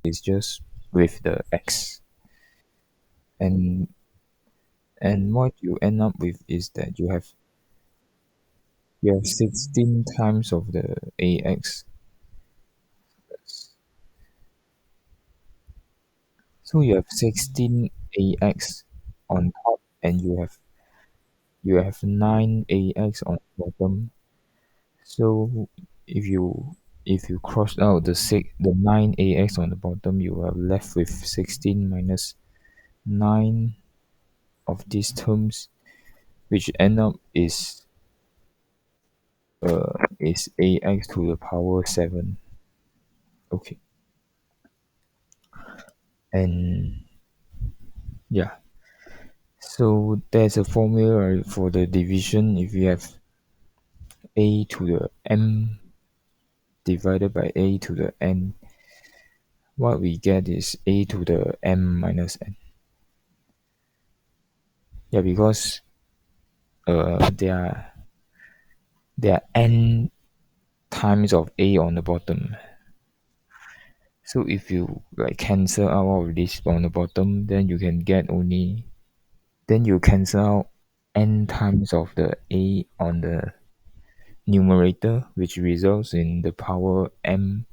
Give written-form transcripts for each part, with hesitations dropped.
is just with the x, and what you end up with is that you have 16 times of the ax. So you have 16 ax on top, and you have 9 ax on bottom. So if you cross out the 9 ax on the bottom, you are left with 16 minus 9 of these terms, which end up is ax to the power 7. Okay, and yeah, so there's a formula for the division. If you have a to the m divided by a to the n, what we get is a to the m minus n. Yeah, because there are n times of a on the bottom. So if you like cancel out all of this on the bottom, then you cancel out n times of the a on the numerator, which results in the power m.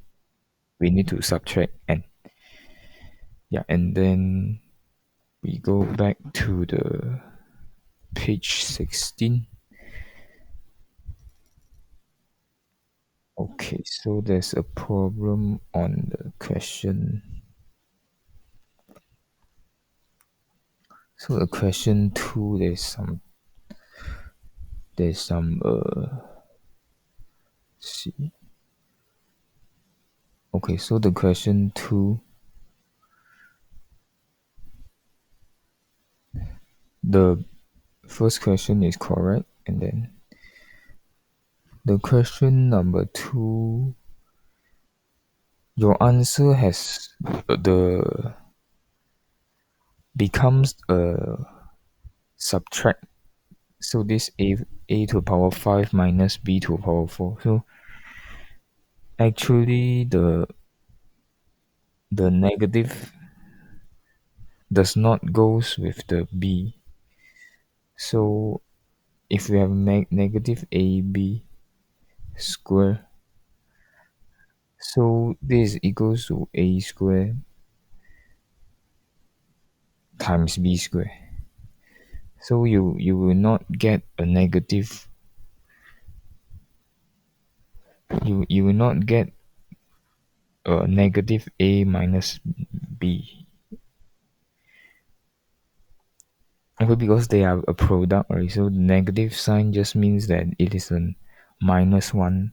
We need to subtract n. Yeah, and then we go back to the page 16. Okay, so there's a problem on the question. So the question 2, there's some see. Okay, so the question 2, the first question is correct, and then the question number 2, your answer has the becomes a subtract. So this a to the power 5 minus b to the power 4. So actually the negative does not goes with the b. So if we have negative ab square, so this equals to a square times b square. So you will not get a negative. You will not get a negative a minus b. Okay, because they are a product, right? So the negative sign just means that it is a minus one.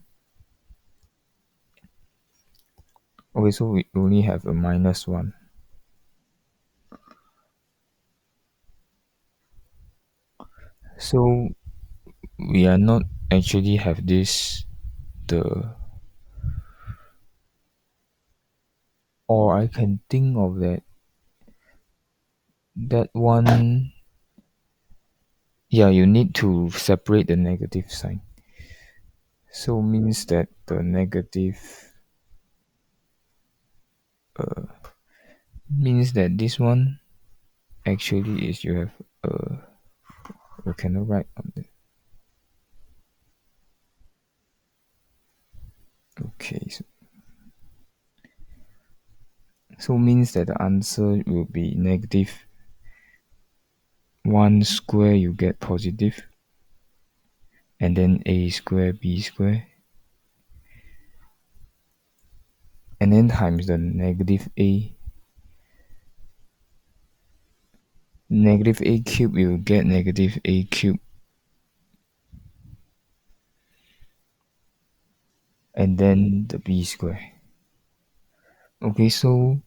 Okay, so we only have a minus one. So we are not actually have this the or I can think of that one. Yeah, you need to separate the negative sign. So means that the negative means that this one actually is you have you cannot write on it. Okay, so means that the answer will be negative 1 square, you get positive, and then a square b square, and then times the negative a cube, you will get negative a cube, and then the b square. Okay, so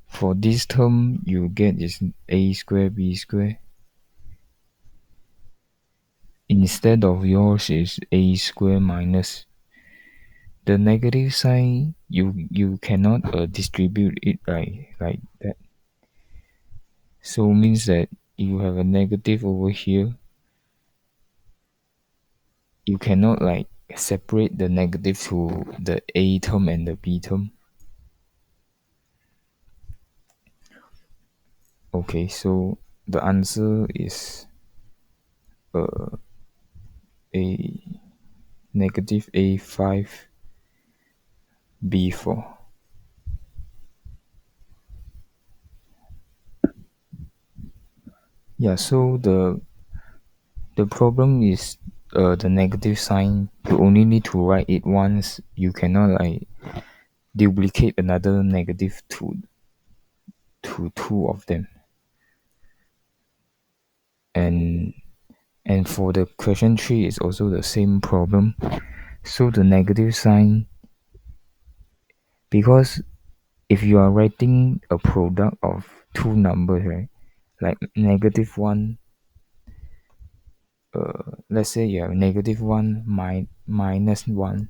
for this term you get is a square b square. Instead of yours is a square minus the negative sign. You cannot distribute it like that. So means that you have a negative over here. You cannot like separate the negative to the a term and the b term. Okay, so the answer is a negative a5 b4. Yeah, so the problem is the negative sign. You only need to write it once. You cannot like duplicate another negative to two of them. And and for the question 3 it's also the same problem. So the negative sign, because if you are writing a product of two numbers, right? Like negative one, let's say you have negative one minus one,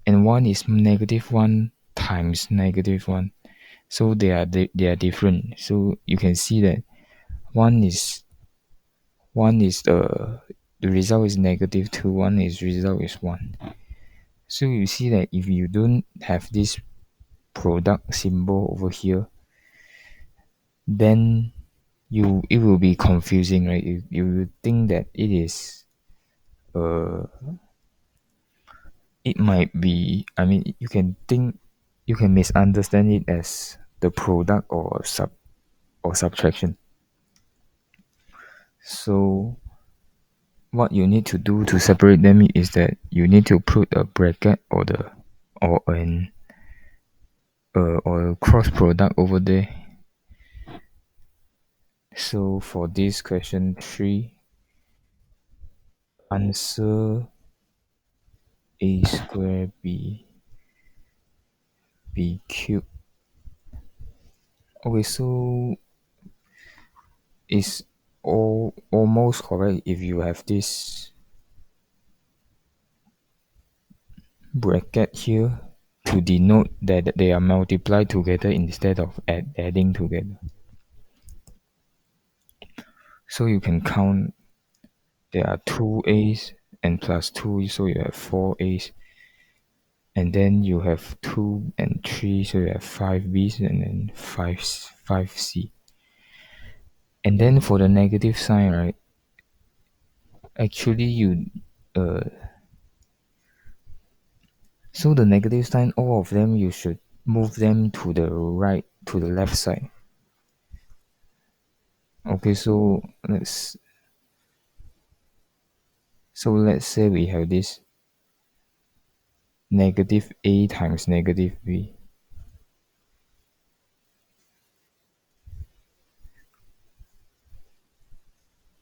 and one is negative one times negative one. So they are different. So you can see that one is the result is negative two, one is result is one. So you see that if you don't have this product symbol over here, then it will be confusing, right? You will think that uh it might be, I mean, you can misunderstand it as the product or subtraction. So what you need to do to separate them is that you need to put a bracket or an or a cross product over there. So for this question 3, answer a square b cube. Okay, so it's almost correct if you have this bracket here to denote that they are multiplied together instead of adding together. So you can count, there are two a's and plus 2, so you have 4 a's. And then you have 2 and 3, so you have 5 b's and then 5 c. And then for the negative sign, right? Actually, uh, so the negative sign, all of them, you should move them to the right, to the left side. Okay, so let's say we have this negative a times negative b.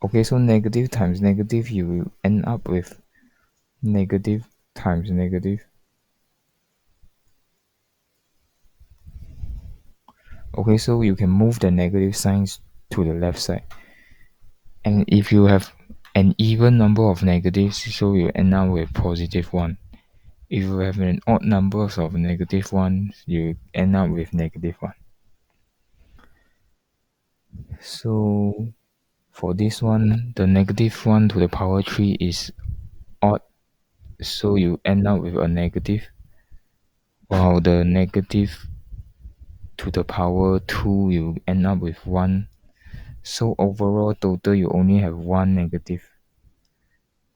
Okay, so negative times negative, you will end up with negative times negative. Okay, so you can move the negative signs to the left side. And if you have an even number of negatives, so you end up with positive 1. If you have an odd number of negative 1, you end up with negative 1. So for this one, the negative 1 to the power 3 is odd, so you end up with a negative, while the negative to the power 2, you end up with 1. So overall total, you only have one negative.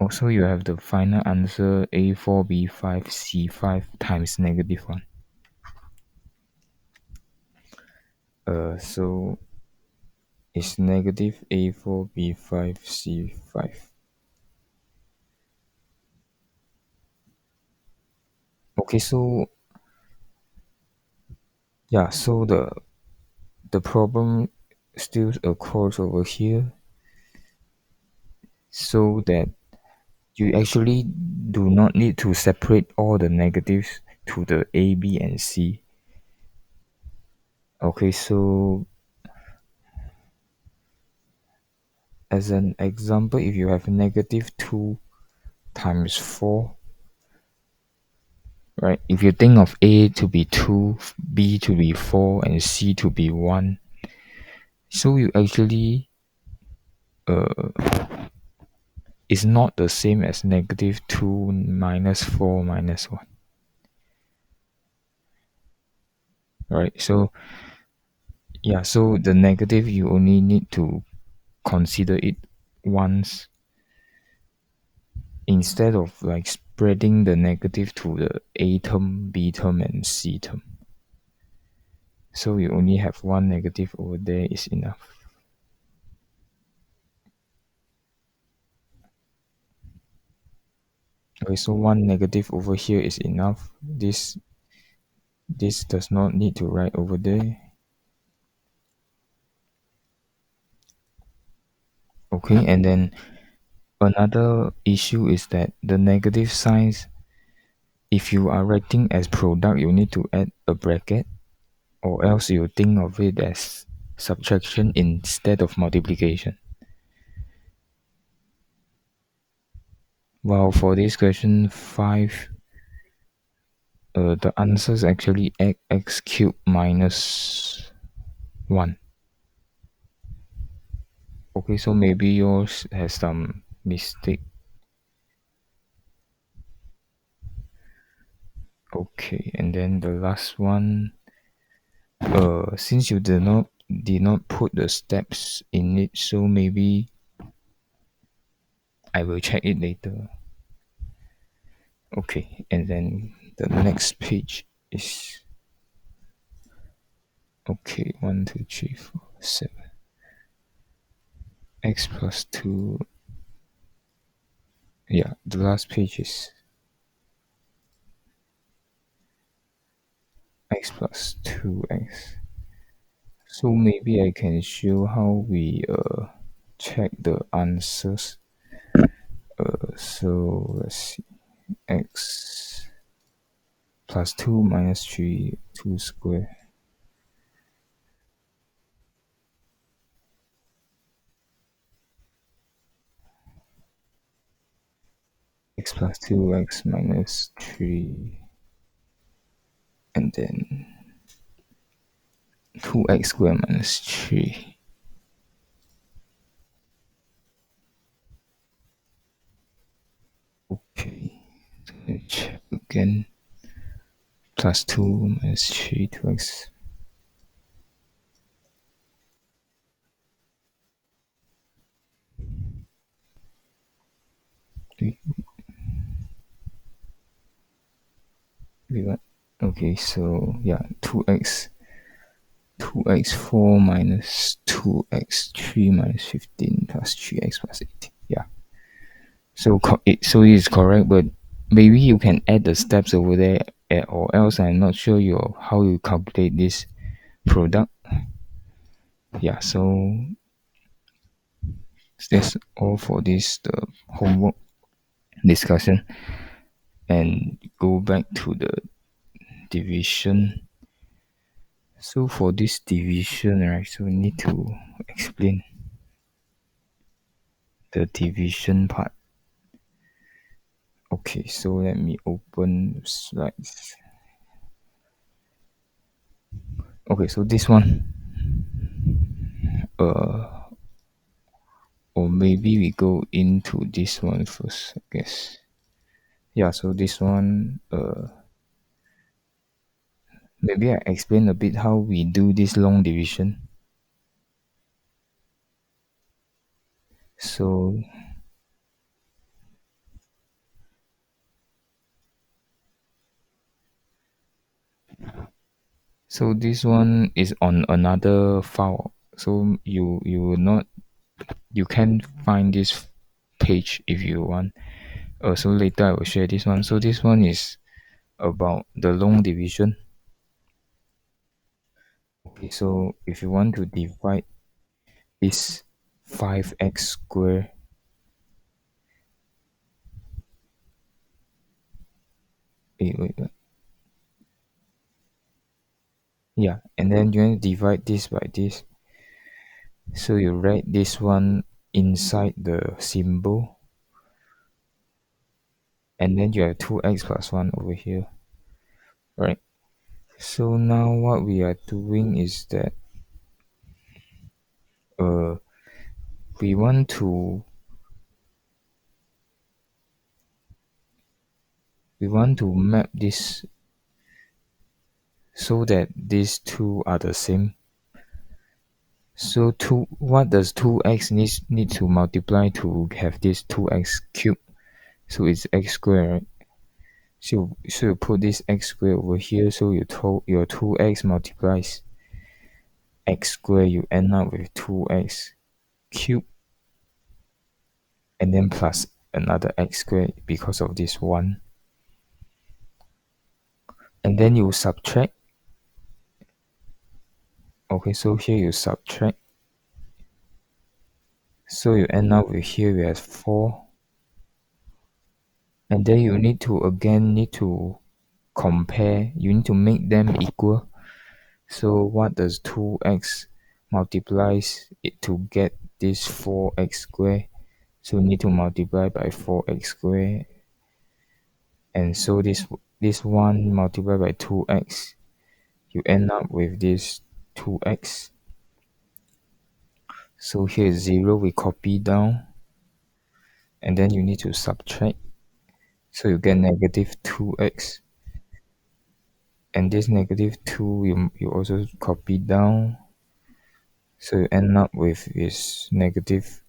Also, you have the final answer a4 b5 c5 times negative 1. So it's negative a4 b5 c5. Okay, so yeah, so the problem still occurs over here, so that you actually do not need to separate all the negatives to the a, b, and c. Okay, so as an example, if you have negative 2 times 4, right? If you think of A to be 2, B to be 4, and C to be 1, so you actually is not the same as negative 2 minus 4 minus 1, right? So Yeah, so the negative you only need to consider it once instead of like spreading the negative to the A term, B term, and C term. So you only have one negative over there is enough. Okay, so one negative over here is enough. This does not need to write over there. Okay, and then another issue is that the negative signs, if you are writing as product, you need to add a bracket, or else you think of it as subtraction instead of multiplication. Well, for this question 5, the answer is actually x cubed minus 1. Okay, so maybe yours has some mistake. Okay, and then the last one, since you did not put the steps in it, so maybe I will check it later. Okay, and then the next page is okay. 1, 2, 3, 4, 7. X plus 2. Yeah, the last page is x plus 2x. So maybe I can show how we check the answers. So let's see. X plus 2 minus 3, 2 square. X plus 2, x minus 3. And then 2x square minus 3. Okay. So let's check again. Plus 2 minus 3, 2x. We, we got, okay, so yeah, 2x 4 minus 2x 3 minus 15 plus 3x plus 18. Yeah. So so it is correct, but maybe you can add the steps over there, or else I'm not sure how you calculate this product. Yeah. So that's all for this the homework discussion, and go back to the division. So for this division, right? So we need to explain the division part. Okay, so let me open the slides. Okay, so this one, or maybe we go into this one first, I guess. Yeah, so this one, maybe I explain a bit how we do this long division. So, so this one is on another file. So you will not you can find this page if you want. So later I will share this one. So this one is about the long division. Okay, so if you want to divide this 5x square, wait. Yeah, and then you want to divide this by this. So you write this one inside the symbol, and then you have 2x plus 1 over here, right? So now what we are doing is that uh, we want to map this so that these two are the same. So what does 2x need to multiply to have this 2x cube? So it's x squared, right? So you put this x squared over here, so your 2x multiplies x squared, you end up with 2x cube, and then plus another x squared because of this 1. And then you subtract. Okay, so here you subtract. So you end up with here you have 4. And then you need to compare. You need to make them equal. So what does 2x multiplies it to get this 4x squared? So you need to multiply by 4x squared. And so this one multiplied by 2x, you end up with this 2x. So here is 0, we copy down, and then you need to subtract. So you get negative 2x. And this negative 2, you also copy down. So you end up with is negative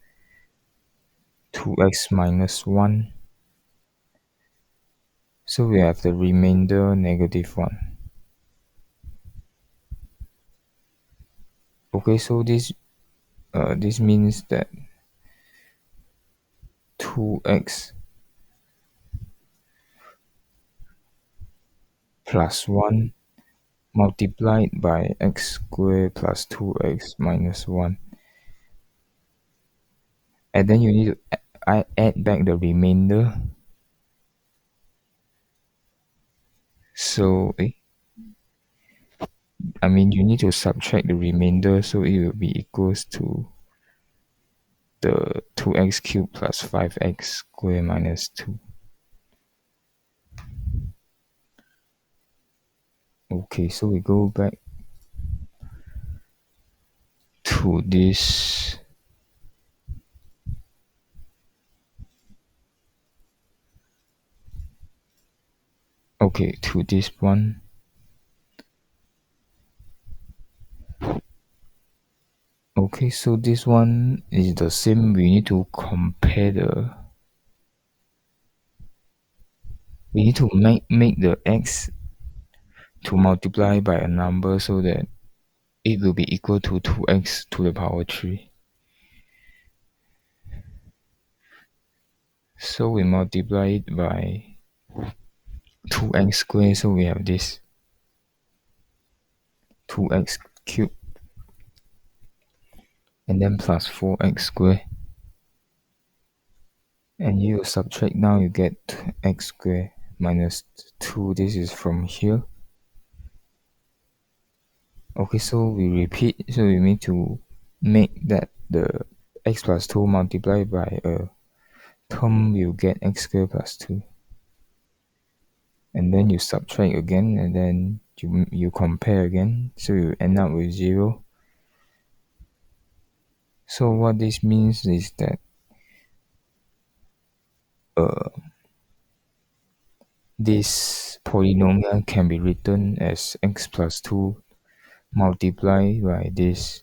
2x minus 1. So we have the remainder negative 1. Okay, so this means that 2x plus 1 multiplied by x squared plus 2x minus 1. And then you need to add back the remainder. So, I mean, you need to subtract the remainder, so it will be equals to the 2x cubed plus 5x squared minus 2. Okay, so we go back to this. Okay, to this one. Okay, so this one is the same. We need to compare we need to make the x to multiply by a number so that it will be equal to 2x to the power 3. So we multiply it by 2x squared, so we have this 2x cubed, and then plus 4x squared. And you subtract now, you get x squared minus 2. This is from here. Okay, so we repeat. So we need to make that the x plus 2 multiplied by a term, you get x squared plus 2. And then you subtract again, and then you compare again, so you end up with 0. So what this means is that this polynomial can be written as x plus 2 multiplied by this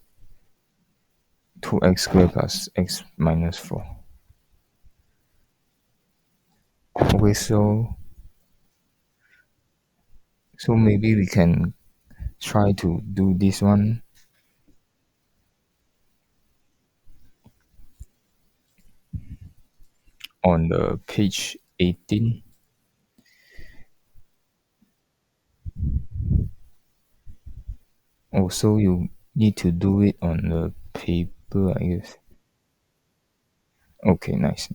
2x squared plus x minus 4. Okay, so maybe we can try to do this one on the page 18. Also, you need to do it on the paper, I guess. Okay, nice.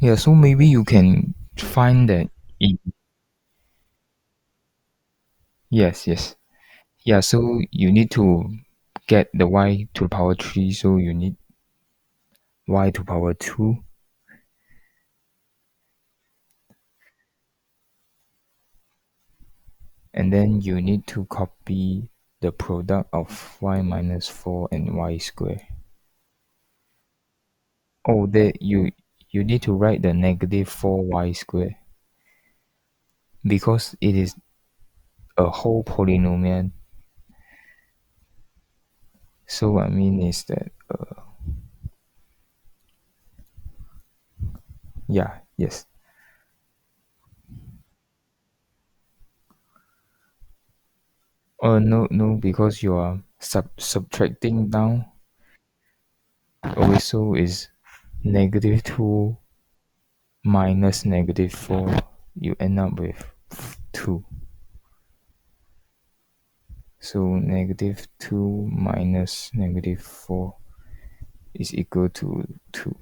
Yeah, so maybe you can find that it, yes. Yeah, so you need to get the y to the power 3, so you need y to power 2, and then you need to copy the product of y minus 4 and y squared. Oh, that you need to write the negative 4y squared because it is a whole polynomial. So what I mean is that yeah, yes. No, because you are subtracting down. Also is negative 2 minus negative 4. You end up with 2. So negative 2 minus negative 4 is equal to 2.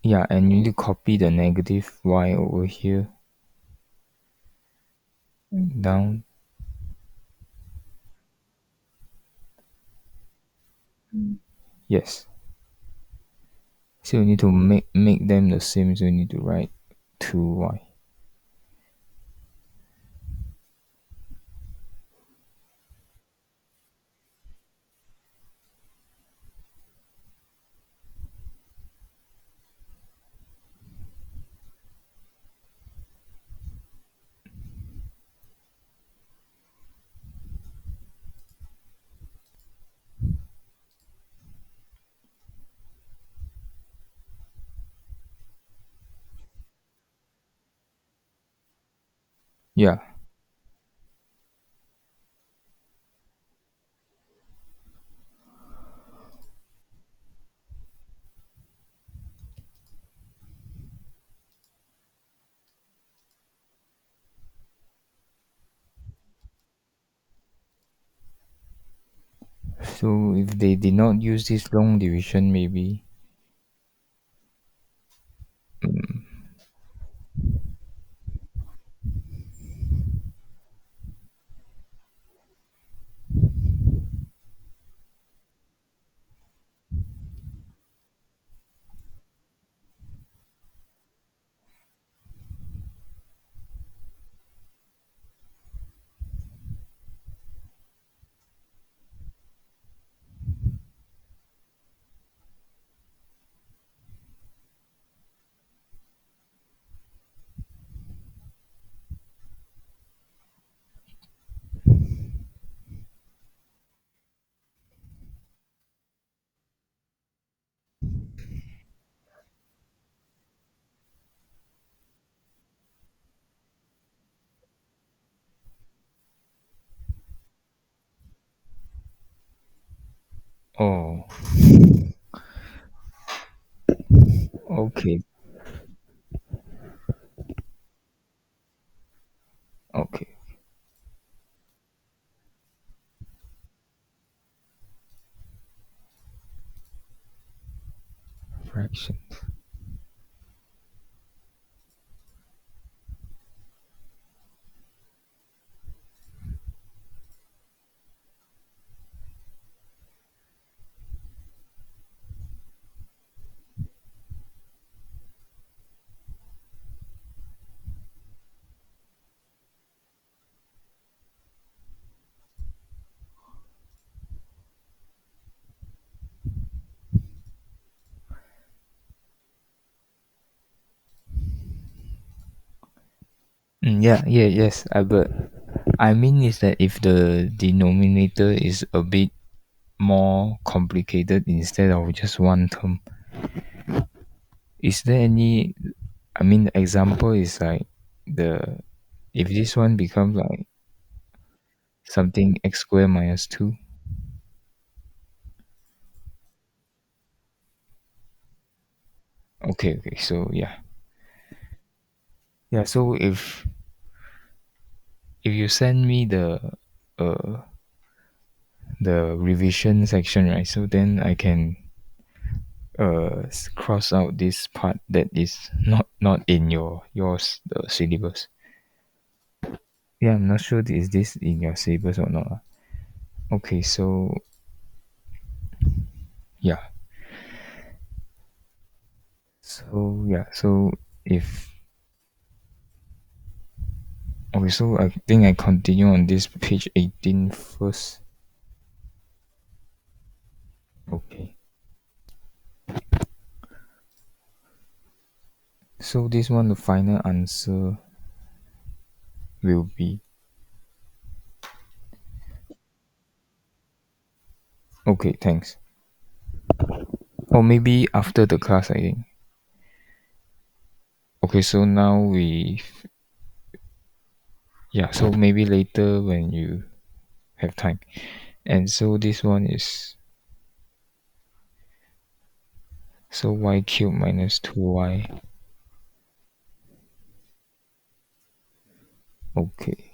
Yeah, and you need to copy the negative y over here down. Yes. So you need to make them the same. So you need to write 2y. Yeah. So if they did not use this long division, maybe. Oh, okay. Okay. Fraction. Yes. But I mean is that if the denominator is a bit more complicated instead of just one term, is there any? I mean, the example is like the if this one becomes like something x squared minus 2. Okay. So yeah. So if you send me uh the revision section, right? So then I can cross out this part that is not in yours the syllabus. Yeah, I'm not sure is this in your syllabus or not. Okay, so yeah, so if okay, so I think I continue on this page 18 first. Okay, so this one the final answer will be okay. Thanks. Or maybe after the class, I think. Okay, so now yeah, so maybe later when you have time. And so this one is so y cubed minus 2y. Okay.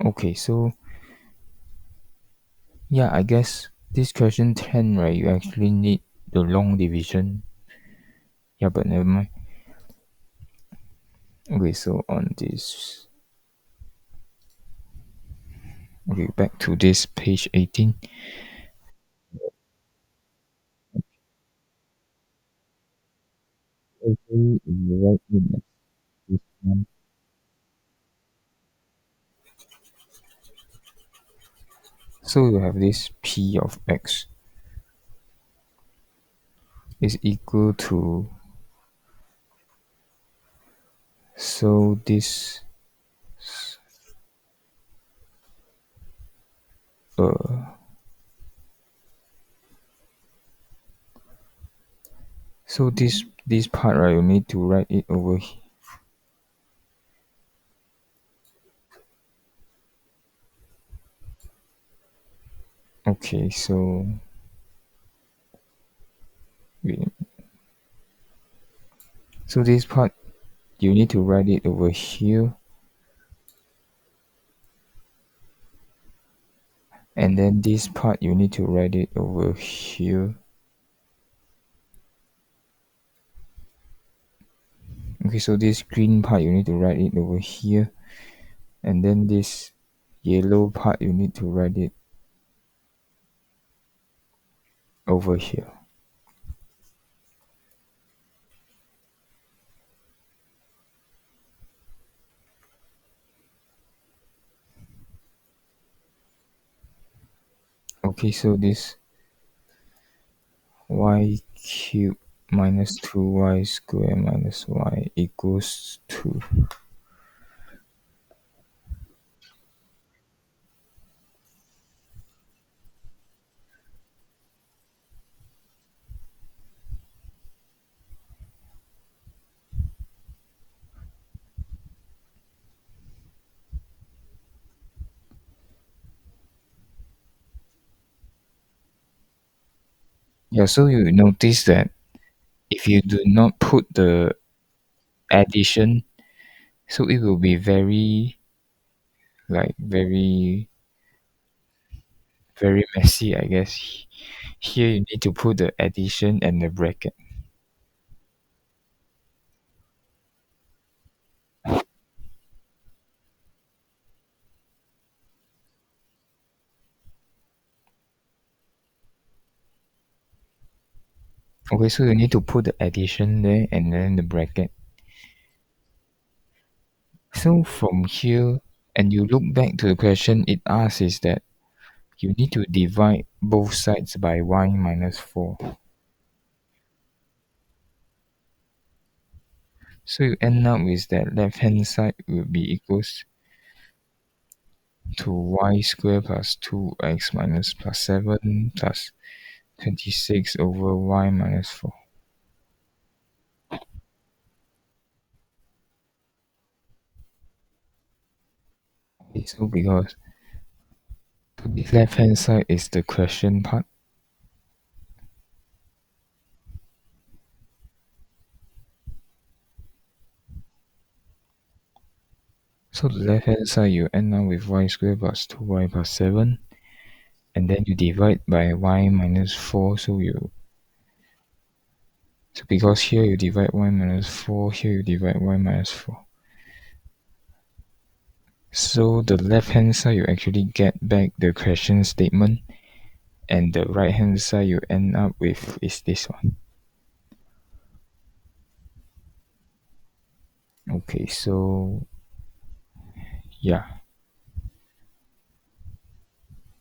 Okay, so yeah, I guess this question 10, right? You actually need the long division. Yeah, but never mind. Okay, so on this, okay, back to this page 18. Okay, you write in this one. So you have this p of x is equal to, so this uh so this part, right, you need to write it over here. Okay, so wait, so this part you need to write it over here, and then this part you need to write it over here. Okay, so this green part you need to write it over here, and then this yellow part you need to write it over here. Okay, so this y cubed minus 2y squared minus y equals 2. Yeah, so you notice that if you do not put the addition, so it will be very, like, very messy, I guess. Here you need to put the addition and the bracket. Okay, so you need to put the addition there and then the bracket. So from here, and you look back to the question, it asks is that you need to divide both sides by y minus 4. So you end up with that left hand side will be equals to y squared plus 2x minus plus 7 plus 26 over y minus 4. Okay, so because this left hand side is the question part, So the left hand side you end up with y squared plus 2y plus 7, and then you divide by y minus 4. So because here you divide y minus 4, here you divide y minus 4. So the left hand side you actually get back the question statement, and the right hand side you end up with is this one. Okay, so yeah.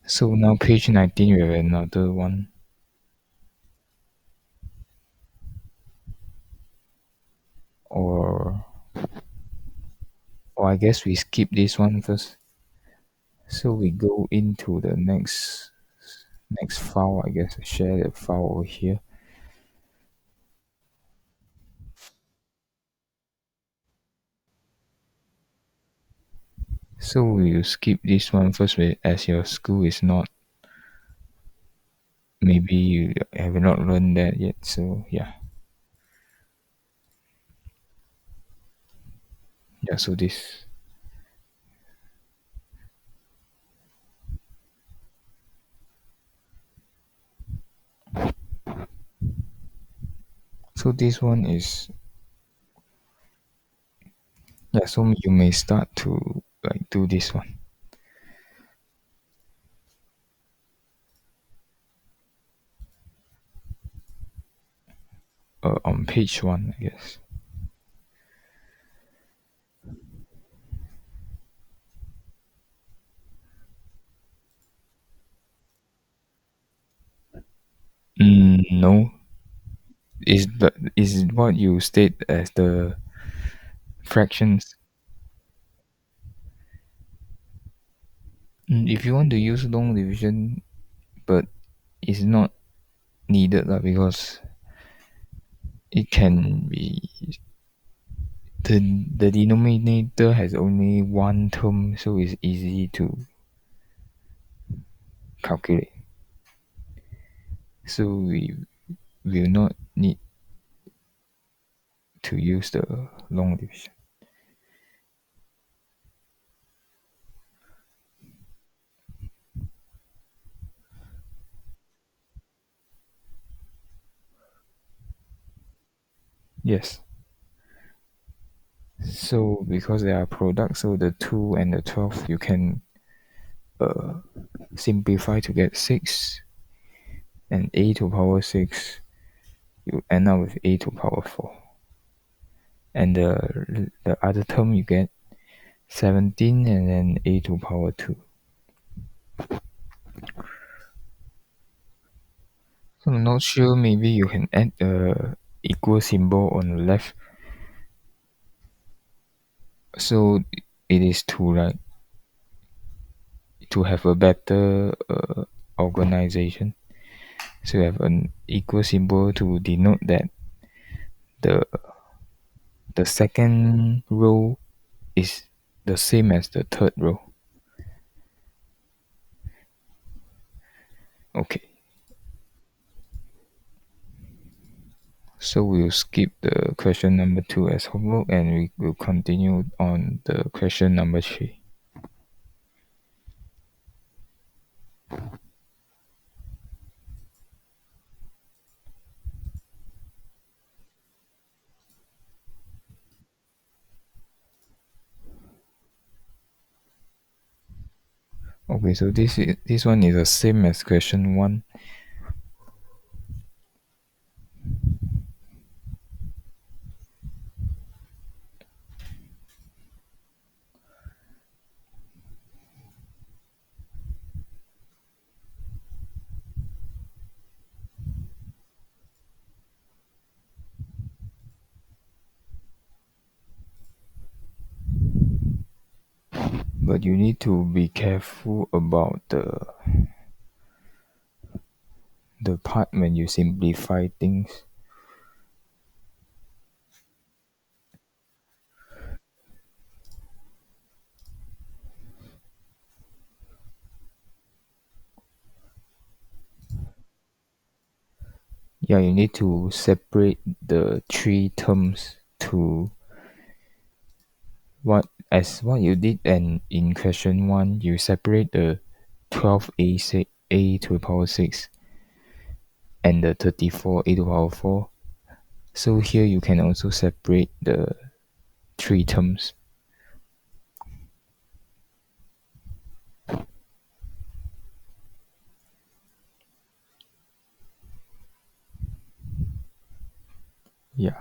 So now page 19 we have another one. Or I guess we skip this one first. So we go into the next file, I guess. Share the file over here. So we'll skip this one first, as your school is not, maybe you have not learned that yet. So yeah. So this. So this one is, so you may start to like do this one. On page 1, I guess. No. Is what you state as the fractions. If you want to use long division, but it's not needed because it can be, the denominator has only one term, so it's easy to calculate. So we will not need to use the long division. Yes. So because they are products, so the 2 and the 12 you can simplify to get 6, and a to power 6 you end up with a to power 4, and the other term you get 17 and then a to power 2. So I'm not sure, maybe you can add a equal symbol on the left, so it is to have a better organization. So you have an equal symbol to denote that the the second row is the same as the third row. Okay. So we'll skip the question number 2 as homework, and we will continue on the question number 3. Okay, so this one is the same as question 1. But you need to be careful about the part when you simplify things. Yeah, you need to separate the 3 terms to what you did, and in question 1 you separate the 12a to the power 6 and the 34 a to the power 4. So here you can also separate the three terms. Yeah.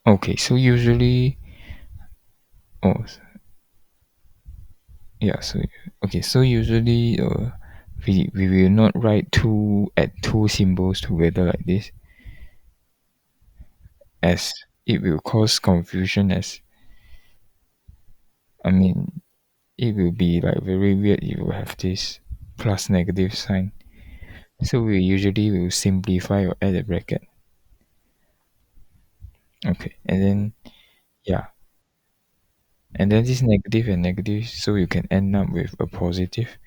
Okay, so usually, oh yeah, so okay, so usually we will not write two symbols together like this, as it will cause confusion. As I mean, it will be like very weird if you have this plus negative sign. So we usually will simplify or add a bracket. Okay, and then yeah, and then this negative and negative, so you can end up with a positive.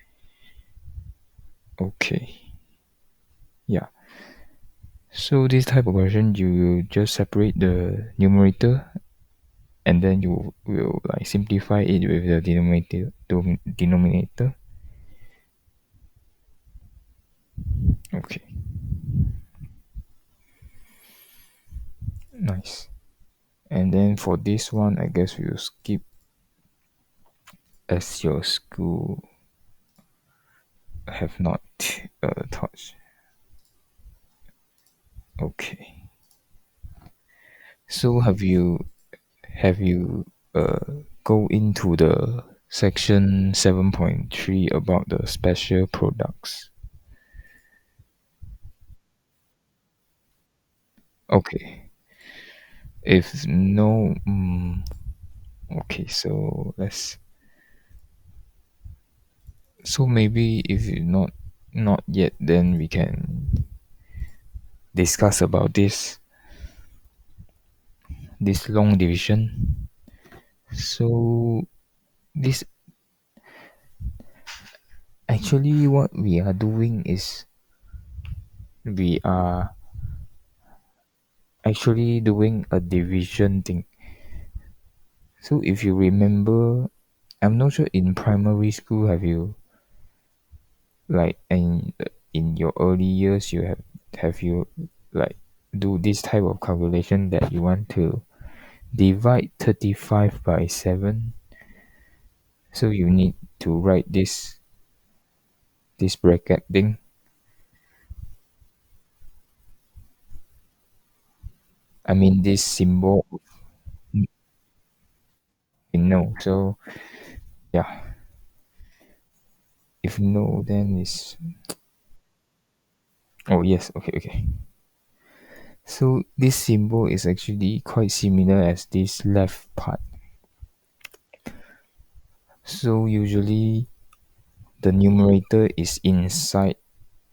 Okay, yeah. So this type of question, you will just separate the numerator, and then you will like simplify it with the denominator. Okay, nice. And then for this one, I guess we'll skip, as your school have not touched. Okay. So have you go into the section 7.3 about the special products? Okay. If no, okay. So maybe if you not yet, then we can discuss about this long division. So this actually, what we are doing is we are actually doing a division thing. So if you remember, I'm not sure in primary school, have you, like, in your early years, have you like do this type of calculation that you want to divide 35 by 7? So you need to write this bracket thing. I mean this symbol. No. So yeah, if no, then it's, oh yes, okay, okay. So this symbol is actually quite similar as this left part. So usually the numerator is inside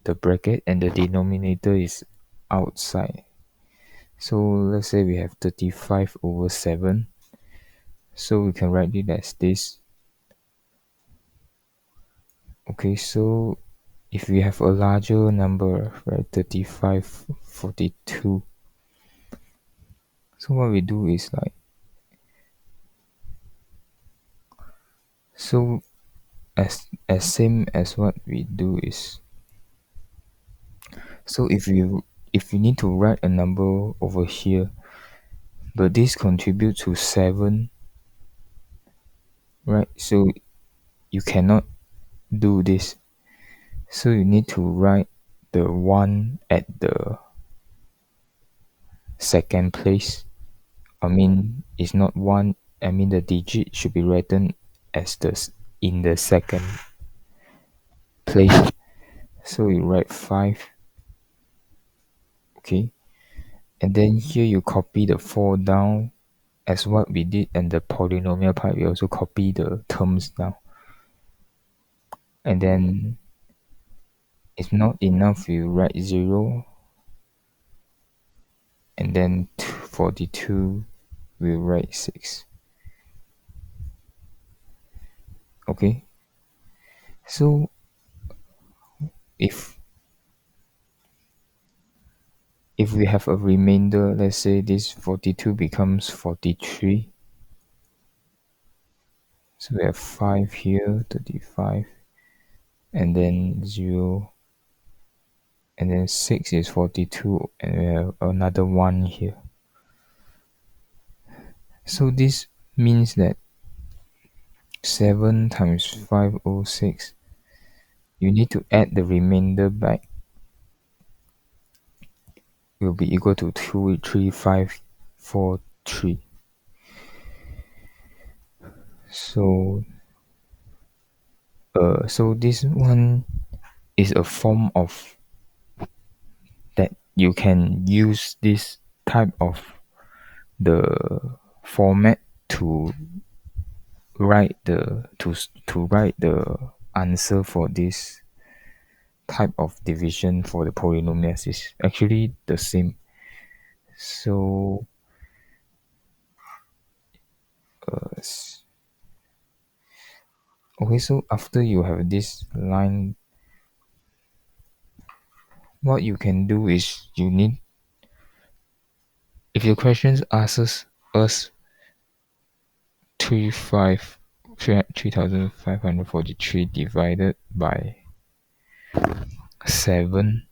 the bracket and the denominator is outside. So let's say we have 35 over 7. So we can write it as this. Okay, so if we have a larger number, right, 35, 42. So what we do is like, so as same as what we do is, so if you need to write a number over here, but this contributes to 7, right? So you cannot do this. So you need to write the 1 at the second place. I mean, it's not 1. I mean, the digit should be written as in the second place. So you write 5. Okay. And then here you copy the 4 down as what we did, and the polynomial part we also copy the terms down. And then if not enough, you write 0, and then 42 we write 6. Okay, so if we have a remainder, let's say this 42 becomes 43, so we have 5 here, 35, and then 0, and then 6 is 42, and we have another 1 here. So this means that 7 times 506, you need to add the remainder back, will be equal to 23543. So so this one is a form of that you can use this type of the format to write the write the answer for this type of division for the polynomials. Is actually the same. So okay, so after you have this line, what you can do is you need, if your questions asks us 3,543 divided by 7,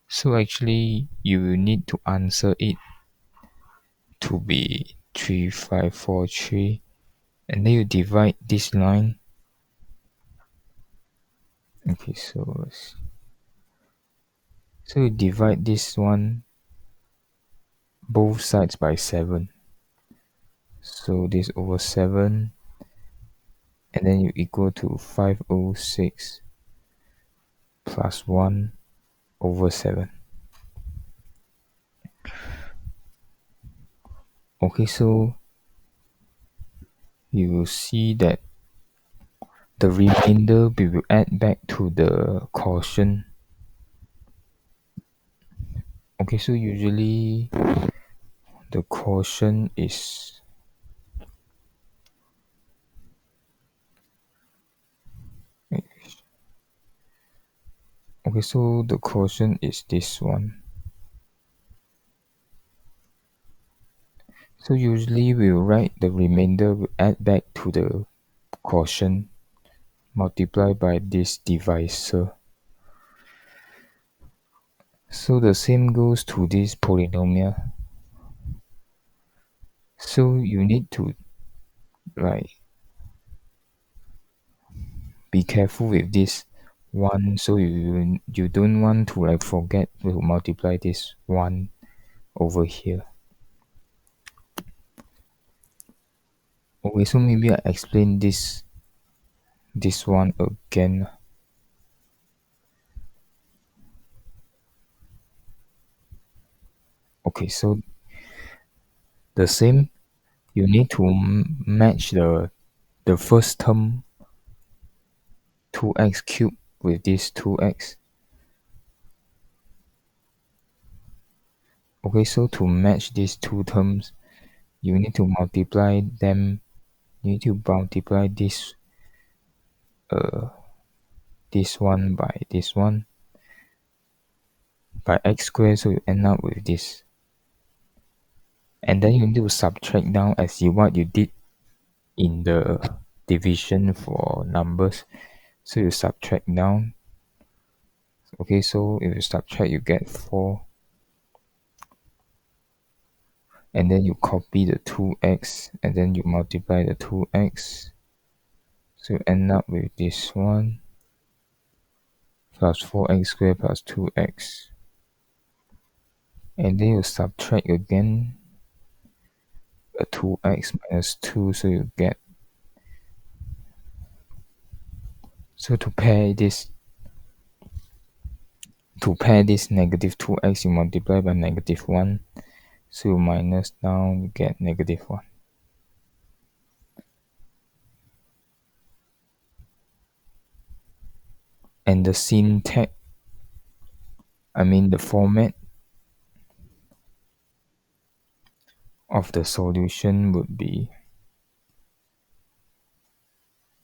so actually you will need to answer it to be 3543, and then you divide this line. Okay, so you divide this one both sides by 7, so this over 7, and then you equal to 506 plus 1 over 7. Okay, so you will see that the remainder we will add back to the quotient. Okay, so usually the quotient is, okay, so the quotient is this one. So usually we'll write the remainder, we add back to the quotient, multiply by this divisor. So the same goes to this polynomial. So you need to like be careful with this 1, so you don't want to like forget to multiply this 1 over here. Okay, so maybe I explain this one again. Okay, so the same, you need to match the first term 2x cubed with this 2x. Okay, so to match these two terms, you need to multiply them. You need to multiply this one by this one by x squared, so you end up with this. And then you need to subtract down as what you did in the division for numbers. So you subtract down. Okay, so if you subtract, you get 4. And then you copy the 2x, and then you multiply the 2x. So you end up with this one. plus 4x squared plus 2x. And then you subtract again a 2x minus 2, so you get. So to pair this negative 2x, you multiply by negative 1. So you minus down, you get negative 1. And the syntax, the format of the solution would be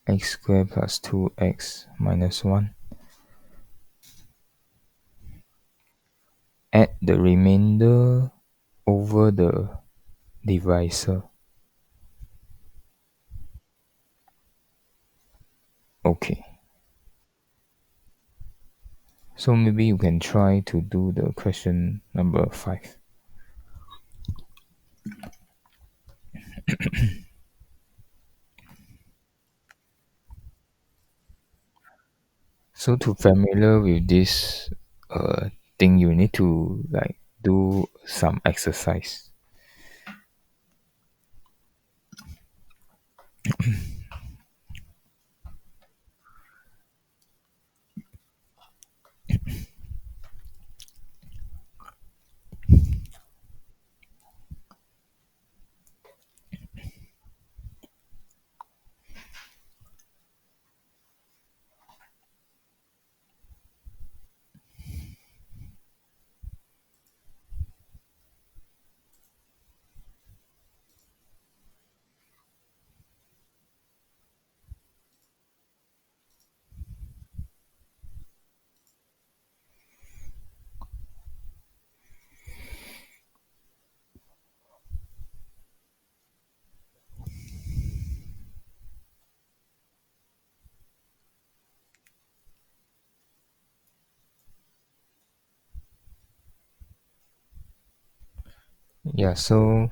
x squared plus 2x minus 1. Add the remainder over the divisor. Okay. So maybe you can try to do the question number 5. So to familiar with this thing, you need to like do some exercise. Yeah, so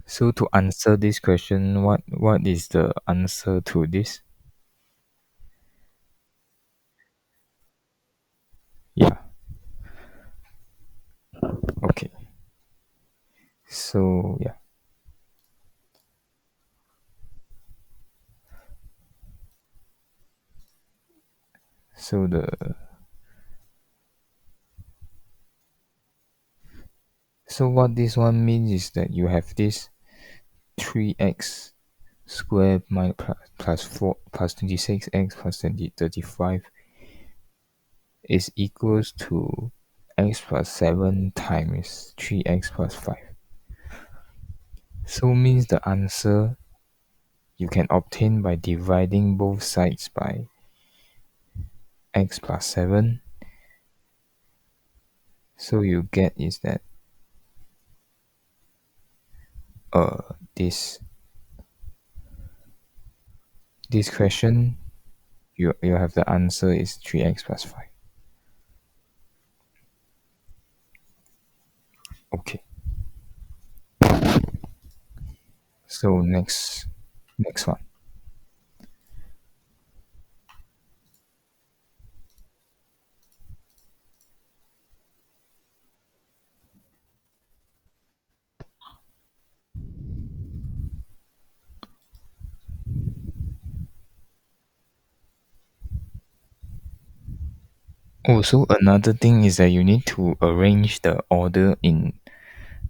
to answer this question, what is the answer to this? Yeah. Okay. So yeah. So what this one means is that you have this 3x squared plus 4 plus 26x plus 35 is equals to x plus 7 times 3x plus 5. So means the answer you can obtain by dividing both sides by x plus 7. So you get is that this question you have the answer is 3x plus 5. Okay. So next one. Also, another thing is that you need to arrange the order in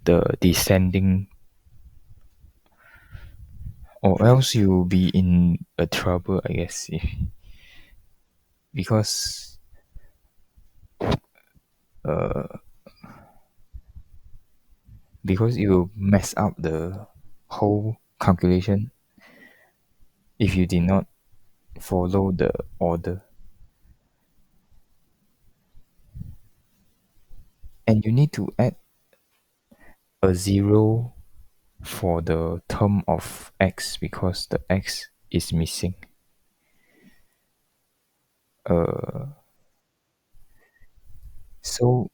the descending, or else you'll be in a trouble, I guess, because it will mess up the whole calculation if you did not follow the order. And you need to add a 0 for the term of x because the x is missing. So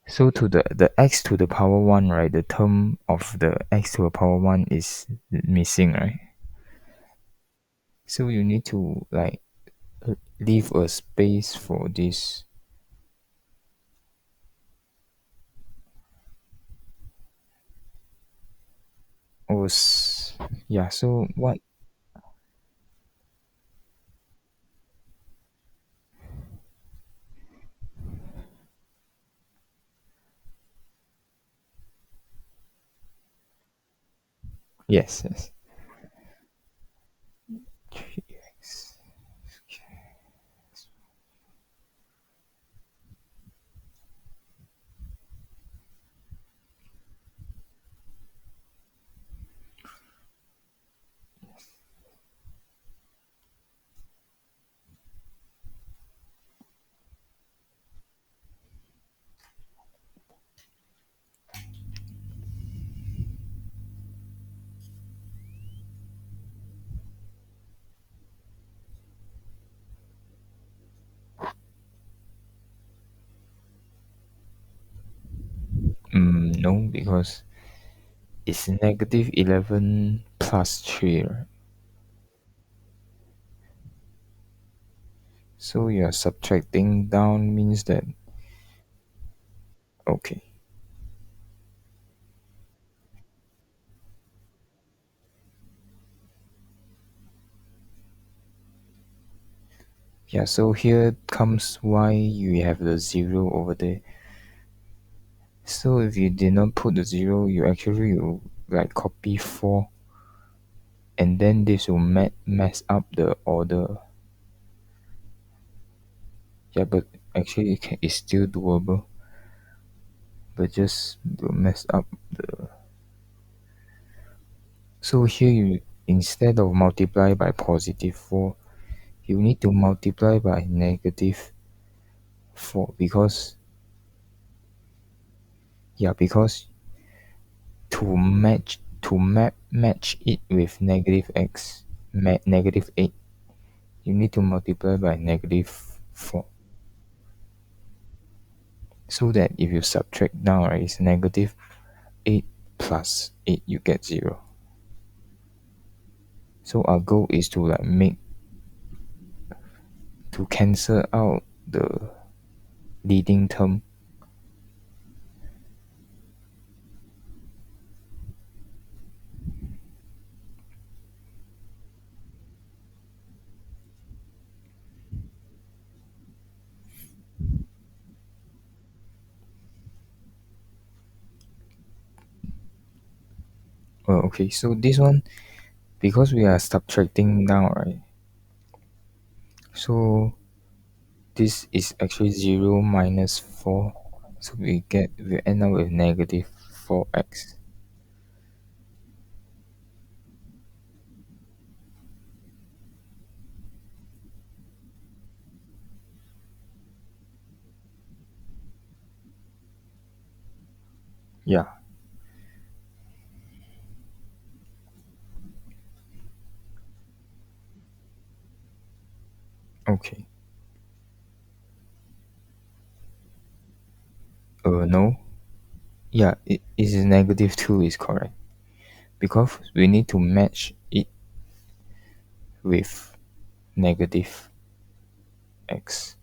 to the x to the power 1, right, the term of the x to the power 1 is missing, right? So you need to like leave a space for this. Or yeah, so what? Yes, yes. 3x. No, because it's negative 11 plus 3, right? So you're subtracting down means that, okay. Yeah, so here comes why you have the 0 over there. So if you did not put the 0, you actually will like copy 4, and then this will mess up the order. Yeah, but actually it's still doable, but just will mess up the. So here you, instead of multiply by positive 4, you need to multiply by negative 4, because yeah, because to match it with negative x, negative 8, you need to multiply by negative 4, so that if you subtract down, right, it's negative 8 plus 8, you get 0. So our goal is to like make, to cancel out the leading term. Okay, so this one, because we are subtracting down, right, so this is actually 0 minus 4, so we end up with negative 4x. Yeah, okay. No. Yeah, it is negative 2 is correct, because we need to match it with negative x.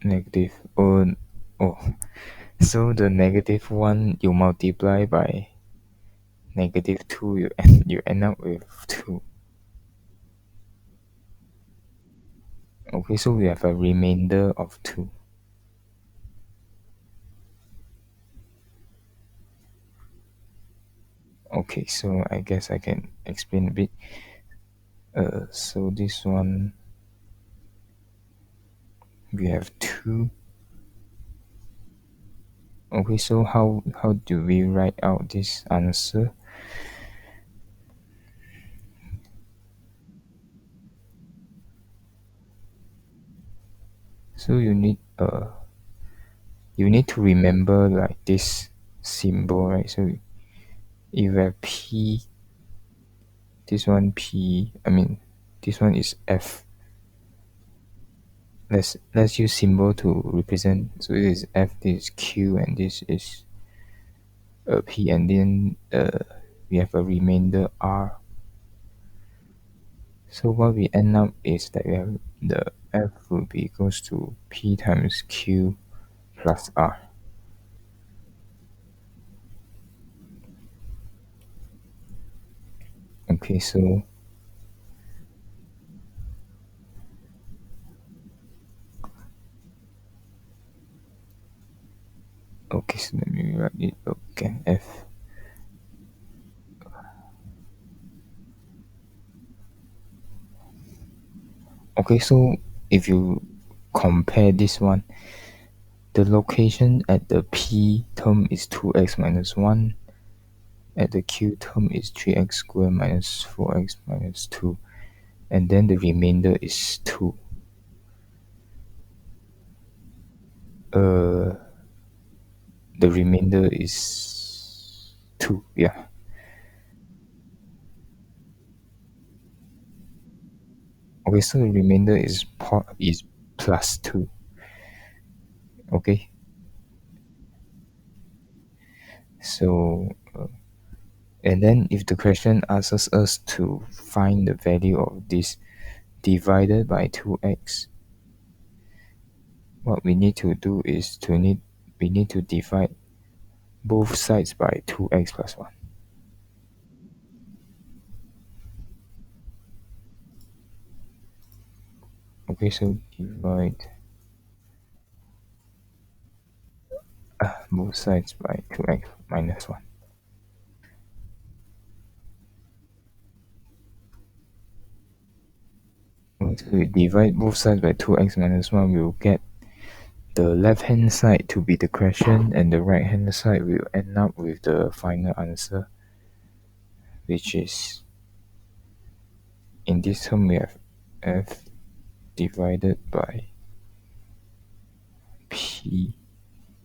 Negative, oh, so the negative 1 you multiply by negative 2, you end up with 2. Okay, so we have a remainder of 2. Okay, so I guess I can explain a bit. So this one, we have 2. Okay, so how do we write out this answer? So you need to remember like this symbol, right? So if you have p, this one p, I mean this one is f. Let's use symbol to represent. So this is f, this is q, and this is p, and then we have a remainder r. So what we end up is that we have the f will be equals to p times q plus r. Okay, so let me write it again. F. Okay, so if you compare this one, the location at the p term is 2x minus 1, at the q term is 3x squared minus 4x minus 2, and then the remainder is 2. Uh, the remainder is 2, yeah. Okay, so the remainder is plus 2. Okay, so and then if the question asks us to find the value of this divided by 2x, what we need to do is we need to divide both sides by 2x plus 1. Okay, so divide both sides by 2x minus 1. Once we divide both sides by 2x minus 1, we'll get the left hand side to be the question, and the right hand side will end up with the final answer, which is, in this term we have f divided by p.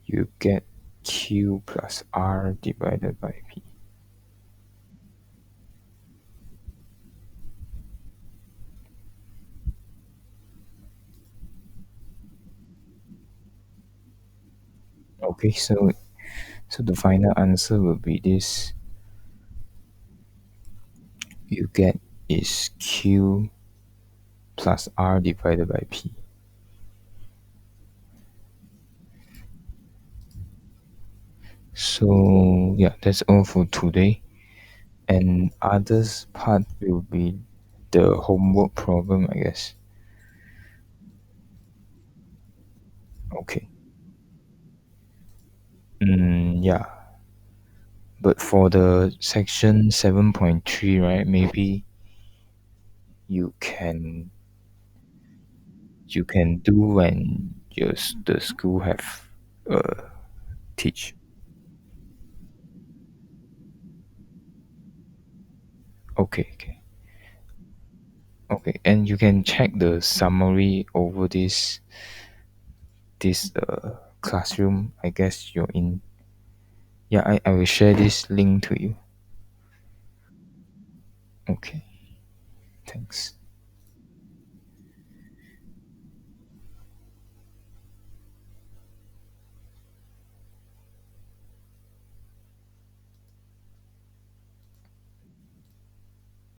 You get q plus r divided by p. Okay, so the final answer will be this. You get is q plus r divided by p. So yeah, that's all for today. And others part will be the homework problem, I guess. Okay. Yeah. But for the section 7.3, right? Maybe you can do when the school have teach. Okay, okay. Okay, and you can check the summary over this classroom. I guess you're in. Yeah, I will share this link to you. Okay, thanks.